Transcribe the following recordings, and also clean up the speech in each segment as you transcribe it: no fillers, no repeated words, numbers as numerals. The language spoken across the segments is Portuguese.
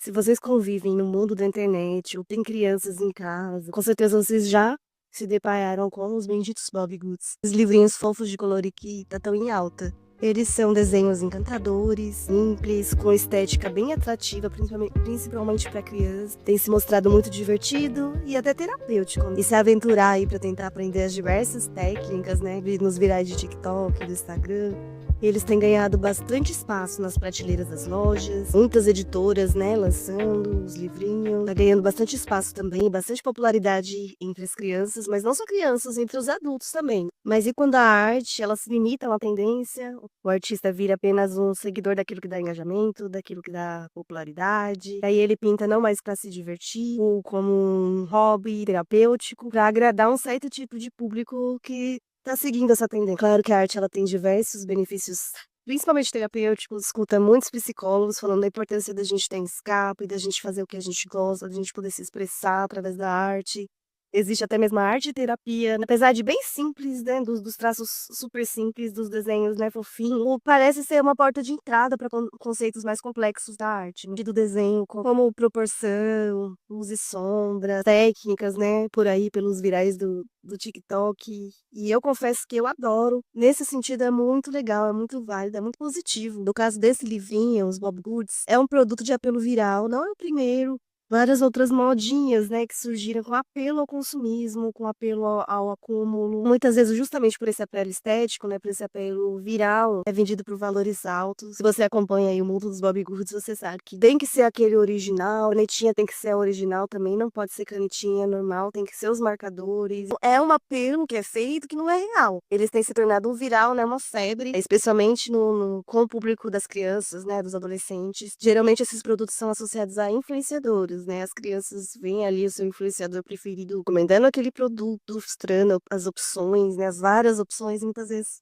Se vocês convivem no mundo da internet ou têm crianças em casa, com certeza vocês já se depararam com os benditos Bobbie Goods. Os livrinhos fofos de colorir que tá tão em alta. Eles são desenhos encantadores, simples, com estética bem atrativa, principalmente para crianças. Tem se mostrado muito divertido e até terapêutico. E se aventurar aí para tentar aprender as diversas técnicas, né, nos virais de TikTok, do Instagram. Eles têm ganhado bastante espaço nas prateleiras das lojas, muitas editoras, né, lançando os livrinhos. Tá ganhando bastante espaço também, bastante popularidade entre as crianças, mas não só crianças, entre os adultos também. Mas e quando a arte, ela se limita a uma tendência, o artista vira apenas um seguidor daquilo que dá engajamento, daquilo que dá popularidade. Aí ele pinta não mais para se divertir, ou como um hobby terapêutico, para agradar um certo tipo de público que tá seguindo essa tendência. Claro que a arte ela tem diversos benefícios, principalmente terapêuticos. Escuta muitos psicólogos falando da importância da gente ter escape, da gente fazer o que a gente gosta, da gente poder se expressar através da arte. Existe até mesmo a arte terapia, apesar de bem simples, né, dos traços super simples dos desenhos, né, fofinho, parece ser uma porta de entrada para conceitos mais complexos da arte, do desenho, como proporção, luz e sombra, técnicas, né, por aí pelos virais do TikTok. E eu confesso que eu adoro. Nesse sentido é muito legal, é muito válido, é muito positivo. No caso desse livrinho, os Bob Goods, é um produto de apelo viral, não é o primeiro. Várias outras modinhas, né, que surgiram com apelo ao consumismo, com apelo ao acúmulo. Muitas vezes, justamente por esse apelo estético, né, por esse apelo viral, é vendido por valores altos. Se você acompanha aí o mundo dos Bobbie Goods, você sabe que tem que ser aquele original, canetinha tem que ser a original também, não pode ser canetinha normal, tem que ser os marcadores. É um apelo que é feito que não é real. Eles têm se tornado um viral, né, uma febre, especialmente com o público das crianças, né, dos adolescentes. Geralmente esses produtos são associados a influenciadores, né? As crianças veem ali o seu influenciador preferido recomendando aquele produto, mostrando as opções, né? As várias opções, e muitas vezes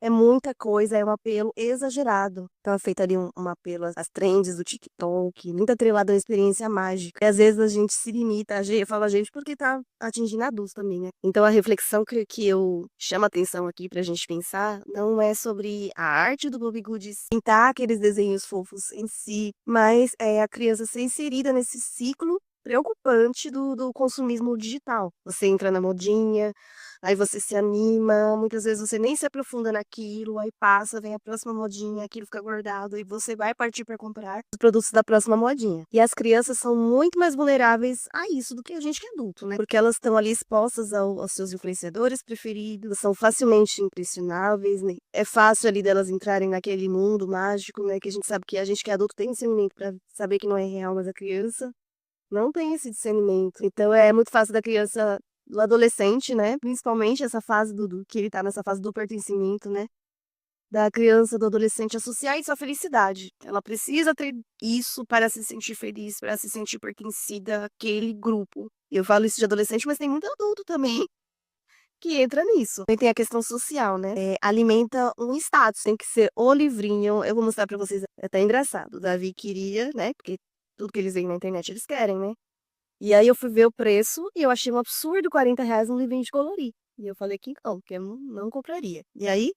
é muita coisa, é um apelo exagerado. Então é feito ali um apelo às trends do TikTok, muito atrelado à experiência mágica. E às vezes a gente se limita, eu falo a gente porque tá atingindo adultos também, né? Então a reflexão que eu chamo a atenção aqui pra gente pensar não é sobre a arte do Bobbie Goods pintar aqueles desenhos fofos em si, mas é a criança ser inserida nesse ciclo preocupante do consumismo digital. Você entra na modinha, aí você se anima, muitas vezes você nem se aprofunda naquilo, aí passa, vem a próxima modinha, aquilo fica guardado e você vai partir para comprar os produtos da próxima modinha. E as crianças são muito mais vulneráveis a isso do que a gente que é adulto, né? Porque elas estão ali expostas aos seus influenciadores preferidos, são facilmente impressionáveis, né? É fácil ali delas entrarem naquele mundo mágico, né? Que a gente sabe que a gente que é adulto tem discernimento para saber que não é real, mas a criança não tem esse discernimento. Então é muito fácil da criança, do adolescente, né? Principalmente essa fase que ele tá nessa fase do pertencimento, né? Da criança, do adolescente associar isso à felicidade. Ela precisa ter isso para se sentir feliz, para se sentir pertencida àquele grupo. Eu falo isso de adolescente, mas tem muito adulto também que entra nisso. Também tem a questão social, né? Alimenta um status, tem que ser o livrinho. Eu vou mostrar pra vocês, é até engraçado. O Davi queria, né? Porque tudo que eles veem na internet eles querem, né? E aí eu fui ver o preço e eu achei um absurdo R$ 40 um livrinho de colorir. E eu falei que não, que eu não compraria. E aí,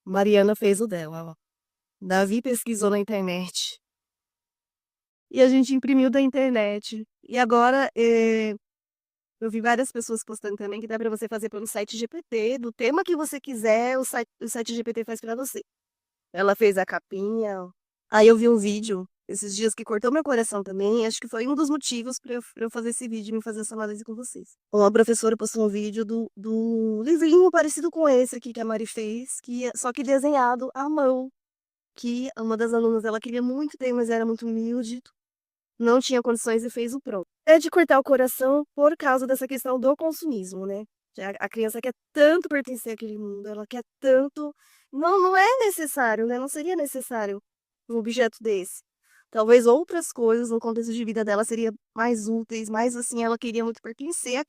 Mariana fez o dela, ó. Davi pesquisou na internet. E a gente imprimiu da internet. E agora, eu vi várias pessoas postando também que dá pra você fazer pelo site GPT, do tema que você quiser, o site GPT faz pra você. Ela fez a capinha, ó. Aí eu vi um vídeo esses dias que cortou meu coração também. Acho que foi um dos motivos pra eu fazer esse vídeo e me fazer essa análise com vocês. Uma professora postou um vídeo do livrinho parecido com esse aqui que a Mari fez, só que desenhado à mão. Que uma das alunas ela queria muito ter, mas era muito humilde, não tinha condições e fez o pronto. É de cortar o coração por causa dessa questão do consumismo, né? A criança quer tanto pertencer àquele mundo, ela quer tanto. Não, não é necessário, né? Não seria necessário um objeto desse. Talvez outras coisas no contexto de vida dela seriam mais úteis, mas assim, ela queria muito pertencer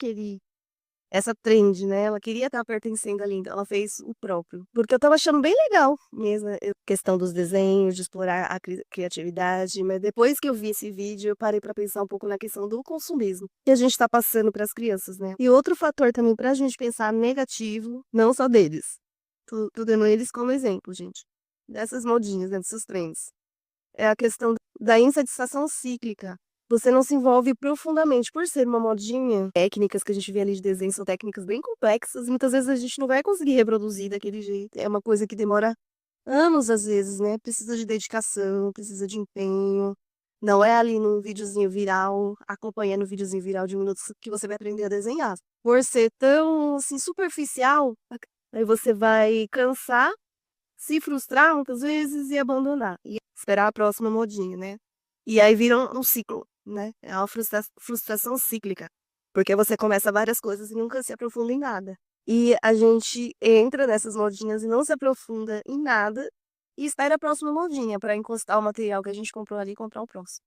essa trend, né? Ela queria estar pertencendo ali, então ela fez o próprio. Porque eu tava achando bem legal mesmo, a questão dos desenhos, de explorar a criatividade, mas depois que eu vi esse vídeo, eu parei pra pensar um pouco na questão do consumismo que a gente tá passando pras crianças, né? E outro fator também pra gente pensar negativo, não só deles. Tô dando eles como exemplo, gente. Dessas modinhas, né? Desses trends. É a questão da insatisfação cíclica. Você não se envolve profundamente por ser uma modinha. Técnicas que a gente vê ali de desenho são técnicas bem complexas, e muitas vezes a gente não vai conseguir reproduzir daquele jeito. É uma coisa que demora anos às vezes, né? Precisa de dedicação, precisa de empenho. Não é ali num videozinho viral, acompanhando o videozinho viral de 1 minuto que você vai aprender a desenhar. Por ser tão, assim, superficial, aí você vai cansar, se frustrar muitas vezes e abandonar. E esperar a próxima modinha, né? E aí vira um ciclo, né? É uma frustração cíclica. Porque você começa várias coisas e nunca se aprofunda em nada. E a gente entra nessas modinhas e não se aprofunda em nada e espera a próxima modinha para encostar o material que a gente comprou ali e comprar o próximo.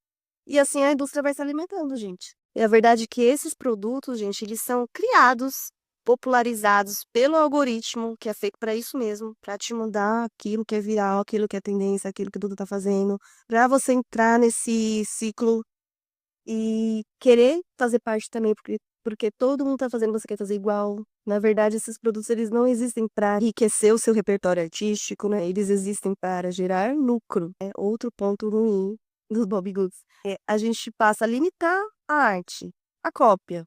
E assim a indústria vai se alimentando, gente. E a verdade é que esses produtos, gente, eles são criados, popularizados pelo algoritmo, que é feito para isso mesmo, para te mandar aquilo que é viral, aquilo que é tendência, aquilo que tudo tá fazendo, para você entrar nesse ciclo e querer fazer parte também, porque todo mundo tá fazendo, você quer fazer igual. Na verdade, esses produtos eles não existem para enriquecer o seu repertório artístico, né? Eles existem para gerar lucro. É outro ponto ruim dos Bobbie Goods. A gente passa a limitar a arte, a cópia.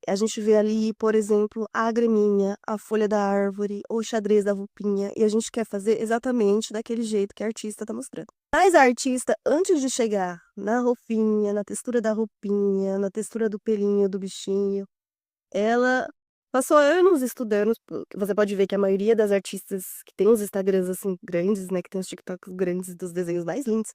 A gente vê ali, por exemplo, a graminha, a folha da árvore, ou o xadrez da roupinha, e a gente quer fazer exatamente daquele jeito que a artista está mostrando. Mas a artista, antes de chegar na roupinha, na textura da roupinha, na textura do pelinho do bichinho, ela passou anos estudando. Você pode ver que a maioria das artistas que tem os Instagrams assim grandes, né, que tem os TikToks grandes dos desenhos mais lindos,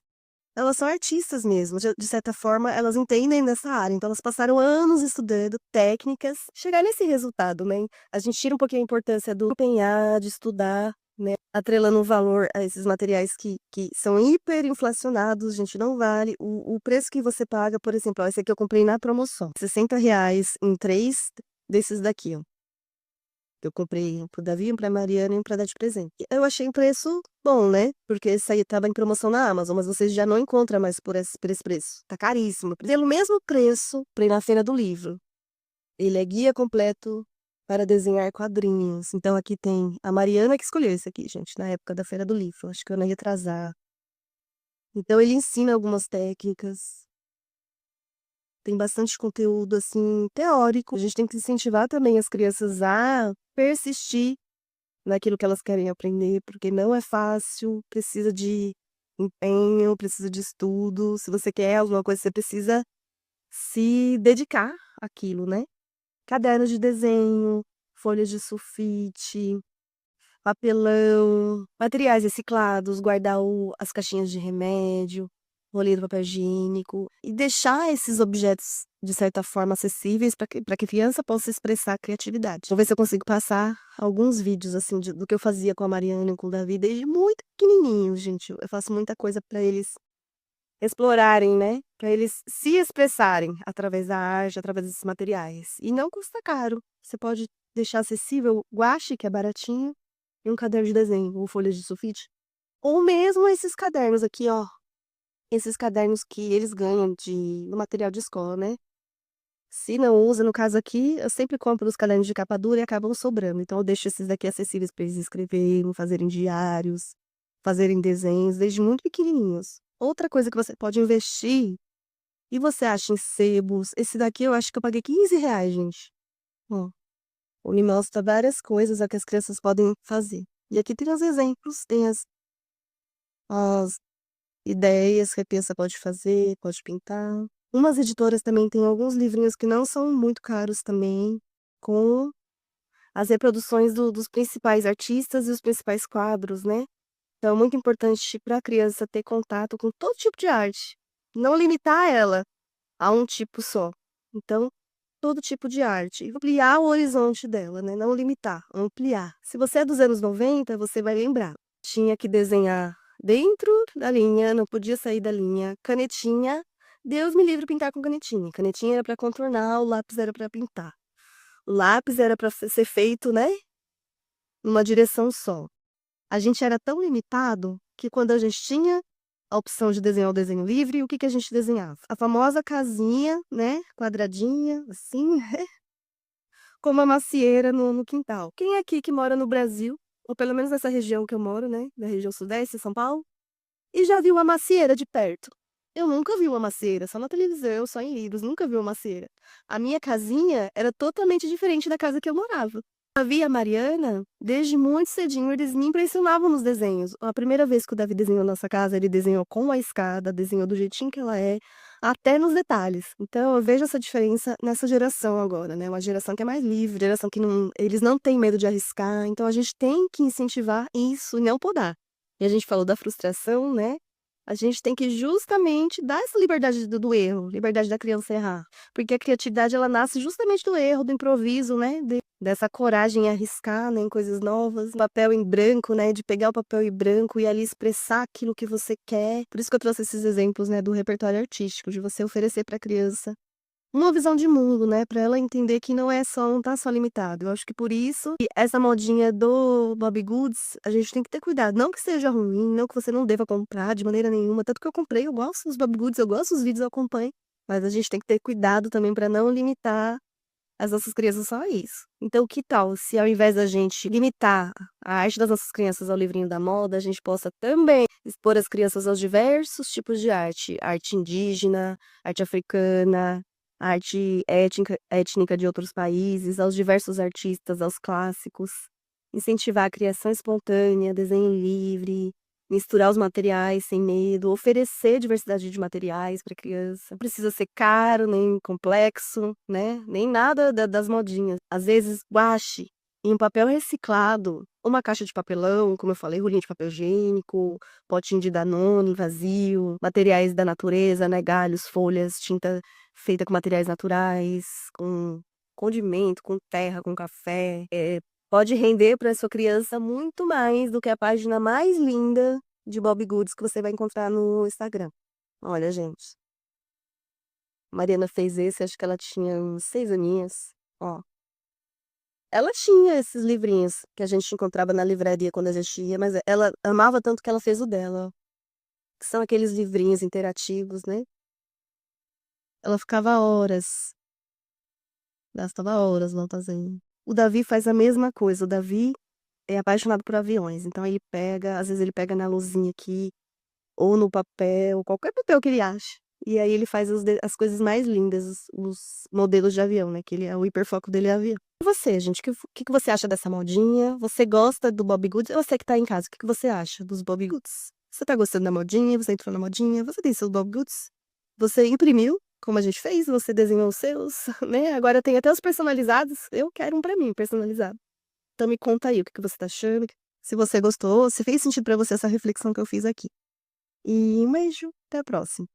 elas são artistas mesmo, de certa forma, elas entendem dessa área, então elas passaram anos estudando técnicas, chegar nesse resultado, né? A gente tira um pouquinho a importância do empenhar, de estudar, né? Atrelando um valor a esses materiais que são hiperinflacionados, gente, não vale. O preço que você paga, por exemplo, ó, esse aqui eu comprei na promoção, R$ 60 em 3 desses daqui, ó. Eu comprei um pro Davi, um pra Mariana e um pra dar de presente. Eu achei um preço bom, né? Porque esse aí tava em promoção na Amazon, mas você já não encontra mais por esse preço. Tá caríssimo. Pelo mesmo preço, comprei na Feira do Livro. Ele é guia completo para desenhar quadrinhos. Então aqui tem a Mariana que escolheu esse aqui, gente, na época da Feira do Livro. Acho que eu não ia atrasar. Então ele ensina algumas técnicas. Tem bastante conteúdo, assim, teórico. A gente tem que incentivar também as crianças a persistir naquilo que elas querem aprender, porque não é fácil, precisa de empenho, precisa de estudo. Se você quer alguma coisa, você precisa se dedicar àquilo, né? Cadernos de desenho, folhas de sulfite, papelão, materiais reciclados, guardar as caixinhas de remédio, rolinho do papel higiênico e deixar esses objetos de certa forma acessíveis para que a criança possa expressar a criatividade. Vou ver se eu consigo passar alguns vídeos assim do que eu fazia com a Mariana e com o Davi desde muito pequenininho, gente. Eu faço muita coisa para eles explorarem, né? Para eles se expressarem através da arte, através desses materiais. E não custa caro. Você pode deixar acessível o guache, que é baratinho, e um caderno de desenho, ou folhas de sulfite. Ou mesmo esses cadernos aqui, ó. Esses cadernos que eles ganham no material de escola, né? Se não usa, no caso aqui, eu sempre compro os cadernos de capa dura e acabam sobrando. Então eu deixo esses daqui acessíveis para eles escreverem, fazerem diários, fazerem desenhos, desde muito pequenininhos. Outra coisa que você pode investir, e você acha em sebos, esse daqui eu acho que eu paguei R$ 15, gente. Ó, ele mostra várias coisas a que as crianças podem fazer. E aqui tem os exemplos, tem as ideias que a criança pode fazer, pode pintar. Umas editoras também têm alguns livrinhos que não são muito caros também, com as reproduções dos principais artistas e os principais quadros, né? Então é muito importante para a criança ter contato com todo tipo de arte, não limitar ela a um tipo só. Então, todo tipo de arte. E ampliar o horizonte dela, né? Não limitar, ampliar. Se você é dos anos 90, você vai lembrar. Tinha que desenhar dentro da linha, não podia sair da linha. Canetinha, Deus me livre pintar com canetinha. Canetinha era para contornar, o lápis era para pintar. O lápis era para ser feito, né? Numa direção só. A gente era tão limitado que quando a gente tinha a opção de desenhar o desenho livre, o que que a gente desenhava? A famosa casinha, né, quadradinha, assim, com uma macieira no quintal. Quem é aqui que mora no Brasil, ou pelo menos nessa região que eu moro, né, na região sudeste, São Paulo, e já viu uma macieira de perto? Eu nunca vi uma macieira, só na televisão, só em livros, nunca vi uma macieira. A minha casinha era totalmente diferente da casa que eu morava. Davi e a Mariana, desde muito cedinho, eles me impressionavam nos desenhos. A primeira vez que o Davi desenhou nossa casa, ele desenhou com a escada, desenhou do jeitinho que ela é, até nos detalhes. Então, eu vejo essa diferença nessa geração agora, né? Uma geração que é mais livre, geração que não, eles não têm medo de arriscar. Então, a gente tem que incentivar isso e não podar. E a gente falou da frustração, né? A gente tem que justamente dar essa liberdade do erro, liberdade da criança errar. Porque a criatividade, ela nasce justamente do erro, do improviso, né? Dessa coragem em arriscar, né, em coisas novas. Papel em branco, né? De pegar o papel em branco e ali expressar aquilo que você quer. Por isso que eu trouxe esses exemplos, né? Do repertório artístico, de você oferecer para a criança uma visão de mundo, né, para ela entender que não tá só limitado. Eu acho que por isso que essa modinha do Bobbie Goods, a gente tem que ter cuidado. Não que seja ruim, não que você não deva comprar de maneira nenhuma. Tanto que eu comprei, eu gosto dos Bobbie Goods, eu gosto dos vídeos, eu acompanho. Mas a gente tem que ter cuidado também para não limitar as nossas crianças só a isso. Então, que tal se ao invés da gente limitar a arte das nossas crianças ao livrinho da moda, a gente possa também expor as crianças aos diversos tipos de arte, arte indígena, arte africana, arte étnica de outros países, aos diversos artistas, aos clássicos, incentivar a criação espontânea, desenho livre, misturar os materiais sem medo, oferecer diversidade de materiais para a criança. Não precisa ser caro, nem complexo, né? Nem nada das modinhas. Às vezes, guache em um papel reciclado, uma caixa de papelão, como eu falei, rolinho de papel higiênico, potinho de Danone vazio, materiais da natureza, né? Galhos, folhas, tinta feita com materiais naturais, com condimento, com terra, com café. Pode render para sua criança muito mais do que a página mais linda de Bobbie Goods que você vai encontrar no Instagram. Olha, gente, Mariana fez esse, acho que ela tinha uns 6 aninhos. Ó, ela tinha esses livrinhos que a gente encontrava na livraria quando a gente ia, mas ela amava tanto que ela fez o dela, ó, que são aqueles livrinhos interativos, né? Ela ficava horas, gastava horas lá fazendo. O Davi faz a mesma coisa. O Davi é apaixonado por aviões, então ele pega, às vezes ele pega na luzinha aqui, ou no papel, qualquer papel que ele acha. E aí ele faz as coisas mais lindas, os modelos de avião, né? Que ele é o hiperfoco dele é avião. E você, gente, o que você acha dessa modinha? Você gosta do Bobbie Goods? Você que tá em casa, o que você acha dos Bobbie Goods? Você tá gostando da modinha? Você entrou na modinha? Você tem seus Bobbie Goods? Você imprimiu, como a gente fez? Você desenhou os seus, né? Agora tem até os personalizados. Eu quero um pra mim, personalizado. Então me conta aí o que você tá achando, se você gostou, se fez sentido pra você essa reflexão que eu fiz aqui. E um beijo, até a próxima.